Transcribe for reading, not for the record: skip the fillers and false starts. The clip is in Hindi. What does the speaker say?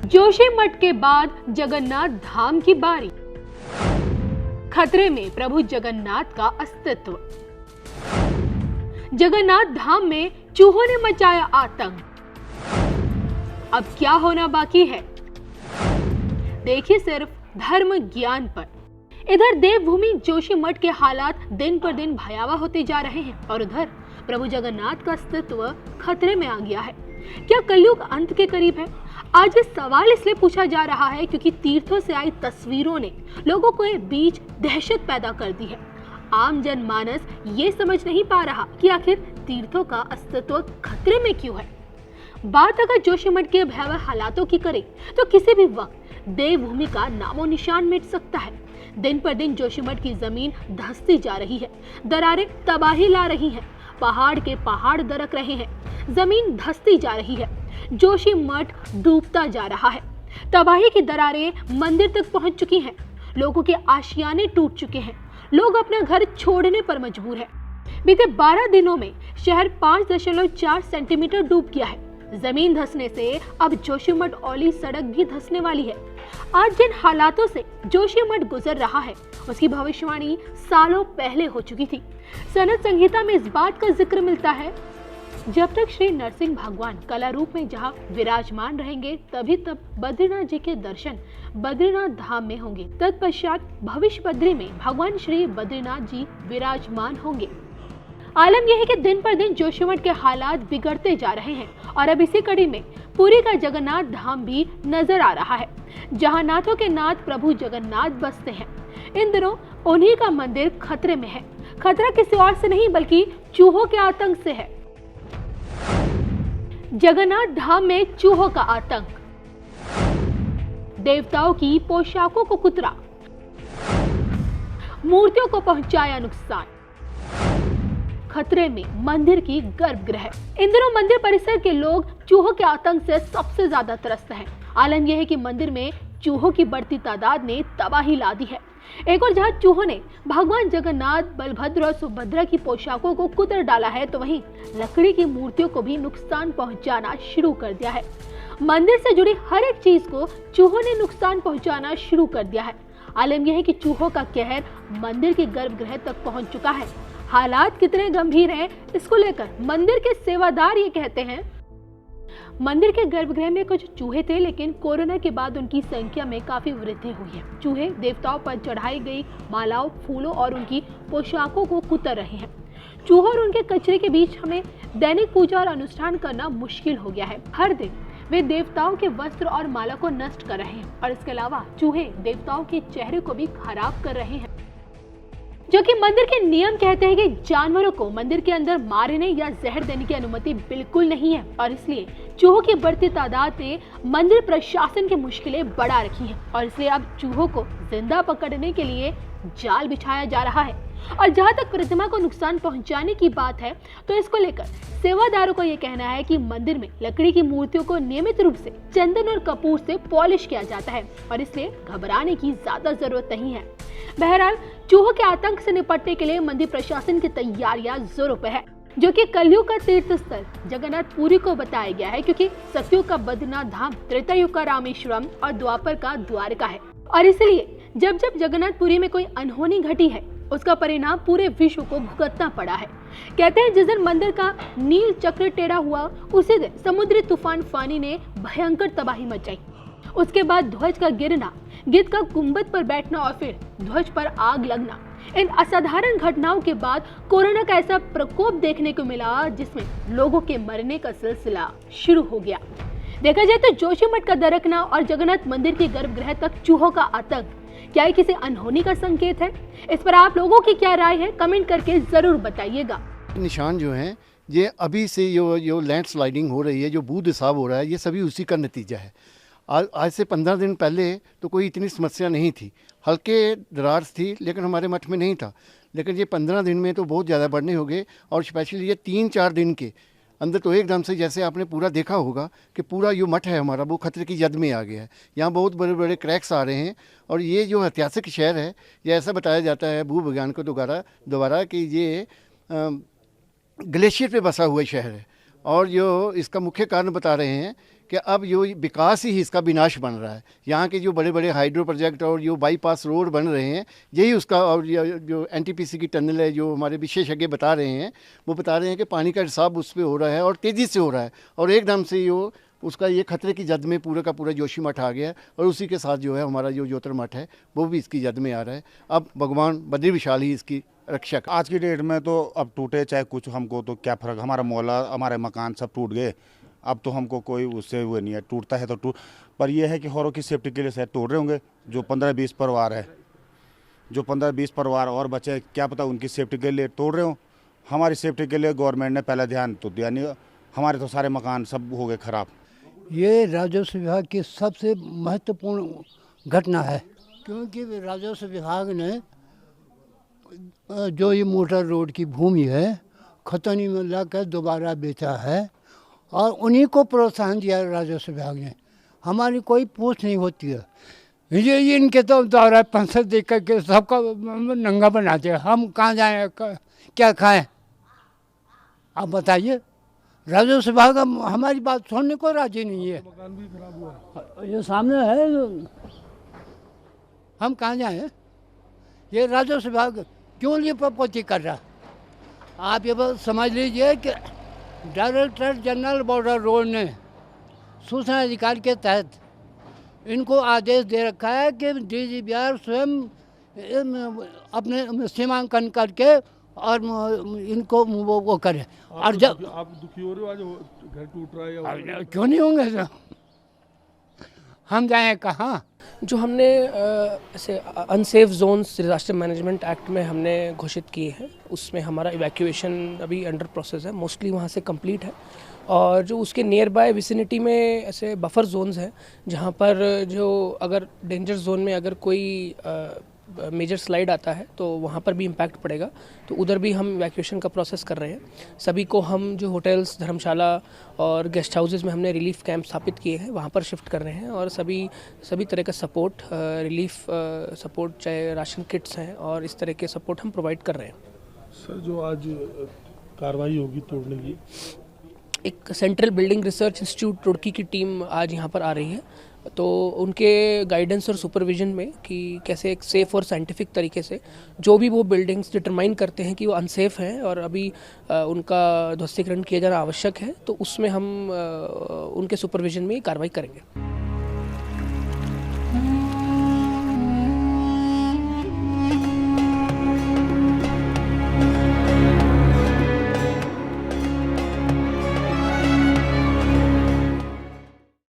जोशीमठ के बाद जगन्नाथ धाम की बारी। खतरे में प्रभु जगन्नाथ का अस्तित्व। जगन्नाथ धाम में चूहों ने मचाया आतंक। अब क्या होना बाकी है, देखिए सिर्फ धर्म ज्ञान पर। इधर देवभूमि जोशीमठ के हालात दिन पर दिन भयावह होते जा रहे हैं और उधर प्रभु जगन्नाथ का अस्तित्व खतरे में आ गया है। क्या कलयुग अंत के करीब है? आज ये सवाल इसलिए पूछा जा रहा है क्योंकि तीर्थों से आई तस्वीरों ने लोगों के बीच दहशत पैदा कर दी है। आम जनमानस ये समझ नहीं पा रहा कि आखिर तीर्थों का अस्तित्व खतरे में क्यों है। बात अगर जोशीमठ के भयावह हालातों की करें तो किसी भी वक्त देवभूमि का नामो निशान मिट सकता है। दिन पर दिन जोशीमठ की जमीन धंसती जा रही है, दरारें तबाही ला रही हैं, पहाड़ के पहाड़ दरक रहे हैं, जमीन धंसती जा रही है, जोशीमठ डूबता जा रहा है। तबाही की दरारें मंदिर तक पहुंच चुकी हैं, लोगों के आशियाने टूट चुके हैं, लोग अपना घर छोड़ने पर मजबूर है। बीते 12 दिनों में शहर 5.4 सेंटीमीटर डूब गया है। जमीन धंसने से अब जोशीमठ औली सड़क भी धंसने वाली है। आज जिन हालातों से जोशीमठ गुजर रहा है उसकी भविष्यवाणी सालों पहले हो चुकी थी। सनद संहिता में इस बात का जिक्र मिलता है, जब तक श्री नरसिंह भगवान कला रूप में जहाँ विराजमान रहेंगे तभी तब बद्रीनाथ जी के दर्शन बद्रीनाथ धाम में होंगे। तत्पश्चात भविष्य बद्री में भगवान श्री बद्रीनाथ जी विराजमान होंगे। आलम यह है कि दिन पर दिन जोशीमठ के हालात बिगड़ते जा रहे हैं और अब इसी कड़ी में पुरी का जगन्नाथ धाम भी नजर आ रहा है, जहां नाथों के नाथ प्रभु जगन्नाथ बसते हैं। इन दिनों उन्हीं का मंदिर खतरे में है। खतरा किसी और से नहीं बल्कि चूहों के आतंक से है। जगन्नाथ धाम में चूहों का आतंक, देवताओं की पोशाकों को कुतरा, मूर्तियों को पहुंचाया नुकसान, खतरे में मंदिर की गर्भगृह। इन दिनों मंदिर परिसर के लोग चूहों के आतंक से सबसे ज्यादा त्रस्त हैं। आलम यह है कि मंदिर में चूहों की बढ़ती तादाद ने तबाही ला दी है। एक और जहां चूहों ने भगवान जगन्नाथ, बलभद्र और सुभद्रा की पोशाकों को कुतर डाला है तो वहीं लकड़ी की मूर्तियों को भी नुकसान पहुंचाना शुरू कर दिया है। मंदिर से जुड़ी हर एक चीज को चूहों ने नुकसान पहुंचाना शुरू कर दिया है। आलम यह है कि चूहों का कहर मंदिर के गर्भगृह तक पहुंच चुका है। हालात कितने गंभीर हैं इसको लेकर मंदिर के सेवादार ये कहते हैं, मंदिर के गर्भगृह में कुछ चूहे थे लेकिन कोरोना के बाद उनकी संख्या में काफी वृद्धि हुई है। चूहे देवताओं पर चढ़ाई गई मालाओं, फूलों और उनकी पोशाकों को कुतर रहे हैं। चूहों और उनके कचरे के बीच हमें दैनिक पूजा और अनुष्ठान करना मुश्किल हो गया है। हर दिन वे देवताओं के वस्त्र और माला को नष्ट कर रहे हैं और इसके अलावा चूहे देवताओं के चेहरे को भी खराब कर रहे हैं, जो कि मंदिर के नियम कहते हैं कि जानवरों को मंदिर के अंदर मारने या जहर देने की अनुमति बिल्कुल नहीं है। और इसलिए चूहों की बढ़ती तादाद ने मंदिर प्रशासन की मुश्किलें बढ़ा रखी हैं और इसलिए अब चूहों को जिंदा पकड़ने के लिए जाल बिछाया जा रहा है। और जहां तक प्रतिमा को नुकसान पहुंचाने की बात है तो इसको लेकर सेवादारों को यह कहना है कि मंदिर में लकड़ी की मूर्तियों को नियमित रूप से चंदन और कपूर से पॉलिश किया जाता है और इसलिए घबराने की ज्यादा जरूरत नहीं है। बहरहाल चूहों के आतंक से निपटने के लिए मंदिर प्रशासन की तैयारियां जोरों पर है, जो कि कलयुग का तीर्थ स्थल जगन्नाथ पुरी को बताया गया है क्योंकि सतयुग का बद्रीनाथ धाम, त्रेता युग का रामेश्वरम और द्वापर का द्वारका है। और इसलिए जब जब जगन्नाथपुरी में कोई अनहोनी घटी है उसका परिणाम पूरे विश्व को भुगतना पड़ा है। कहते हैं जिस दिन मंदिर का नील चक्र टेढ़ा हुआ उसी दिन समुद्री तूफान फानी ने भयंकर तबाही मचाई। उसके बाद ध्वज का गिरना, गिद्ध का गुंबद पर बैठना और फिर ध्वज पर आग लगना, इन असाधारण घटनाओं के बाद कोरोना का ऐसा प्रकोप देखने को मिला जिसमें लोगों के मरने का सिलसिला शुरू हो गया। देखा जाए तो जोशीमठ का दरकना और जगन्नाथ मंदिर के गर्भगृह तक चूहों का आतंक क्या ये किसी अनहोनी का संकेत है? इस पर आप लोगों की क्या राय है, कमेंट करके जरूर बताइएगा। निशान जो हैं ये अभी से जो लैंडस्लाइडिंग हो रही है, जो बूंद हिसाब हो रहा है, ये सभी उसी का नतीजा है। आज से 15 दिन पहले तो कोई इतनी समस्या नहीं थी, हल्के दरार थी लेकिन हमारे मठ में नहीं था। लेकिन ये 15 दिन में तो बहुत ज़्यादा बढ़ने हो गए और स्पेशली ये 3-4 दिन के अंदर तो एकदम से, जैसे आपने पूरा देखा होगा कि पूरा जो मठ है हमारा वो खतरे की जद में आ गया है। यहाँ बहुत बड़े बड़े क्रैक्स आ रहे हैं और ये जो ऐतिहासिक शहर है, ये ऐसा बताया जाता है भूविज्ञान को दोबारा कि ये ग्लेशियर पे बसा हुआ शहर है और जो इसका मुख्य कारण बता रहे हैं कि अब जो विकास ही इसका विनाश बन रहा है। यहाँ के जो बड़े बड़े हाइड्रो प्रोजेक्ट और जो बाईपास रोड बन रहे हैं, यही उसका, और जो एनटीपीसी की टनल है, जो हमारे विशेषज्ञ बता रहे हैं, वो बता रहे हैं कि पानी का रिसाव उस पर हो रहा है और तेज़ी से हो रहा है, और एकदम से यो उसका ये खतरे की जद में पूरा का पूरा जोशीमठ आ गया है, और उसी के साथ जो है हमारा जो ज्योतिर्मठ है वो भी इसकी जद में आ रहा है। अब भगवान बद्री विशाल ही इसकी रक्षा कर। आज की डेट में तो अब टूटे चाहे कुछ, हमको तो क्या फ़र्क, हमारा मोहल्ला हमारे मकान सब टूट गए, अब तो हमको कोई उससे वो नहीं है, टूटता है तो टूट। पर यह है कि औरों की सेफ्टी के लिए शायद तोड़ रहे होंगे, जो 15-20 परिवार है, जो 15-20 परिवार और बचे, क्या पता उनकी सेफ्टी के लिए तोड़ रहे हो। हमारी सेफ्टी के लिए गवर्नमेंट ने पहले ध्यान तो दिया नहीं, हमारे तो सारे मकान सब हो गए ख़राब। ये राजस्व विभाग की सबसे महत्वपूर्ण घटना है, क्योंकि राजस्व विभाग ने जो ये मोटर रोड की भूमि है खतौनी में लाकर दोबारा बेचा है, और उन्हीं को प्रोत्साहन दिया राजस्व विभाग ने। हमारी कोई पूछ नहीं होती है। ये इनके तो दौरा पंसद देख करके सबका नंगा बनाते हैं। हम कहाँ जाएँ, क्या खाएं, आप बताइए। राजस्व विभाग हमारी बात सुनने को राजी नहीं है। मकान भी खराब हुआ, ये सामने है, हम कहाँ जाएँ। ये राजस्व विभाग क्यों ये प्रपोति कर रहा। आप ये बात समझ लीजिए कि डायरेक्टर जनरल बॉर्डर रोड ने सूचना अधिकार के तहत इनको आदेश दे रखा है कि डीजीपीआर स्वयं अपने सीमांकन करके और इनको वो करे। और जब आप दुखी हो रहे हो, आज घर टूट रहा है या क्यों नहीं होंगे सर, हम जाएं कहाँ। जो हमने ऐसे unsafe zones disaster management act में हमने घोषित किए हैं, उसमें हमारा इवैक्यूएशन अभी अंडर प्रोसेस है, मोस्टली वहाँ से कंप्लीट है। और जो उसके नियर बाय विसिनिटी में ऐसे बफर जोन्स हैं, जहाँ पर जो अगर डेंजर जोन में अगर कोई मेजर स्लाइड आता है तो वहाँ पर भी इम्पैक्ट पड़ेगा, तो उधर भी हम इवैक्यूएशन का प्रोसेस कर रहे हैं। सभी को हम जो होटल्स, धर्मशाला और गेस्ट हाउसेस में हमने रिलीफ कैंप स्थापित किए हैं, वहाँ पर शिफ्ट कर रहे हैं, और सभी तरह का सपोर्ट, रिलीफ सपोर्ट, चाहे राशन किट्स हैं और इस तरह के सपोर्ट हम प्रोवाइड कर रहे हैं। सर जो आज कार्रवाई होगी तोड़ने की, एक central building research institute Roorkee की टीम आज यहाँ पर आ रही है, तो उनके गाइडेंस और सुपरविजन में कि कैसे एक सेफ़ और साइंटिफिक तरीके से जो भी वो बिल्डिंग्स डिटरमाइन करते हैं कि वो अनसेफ हैं और अभी उनका ध्वस्तीकरण किया जाना आवश्यक है, तो उसमें हम उनके सुपरविजन में कार्रवाई करेंगे।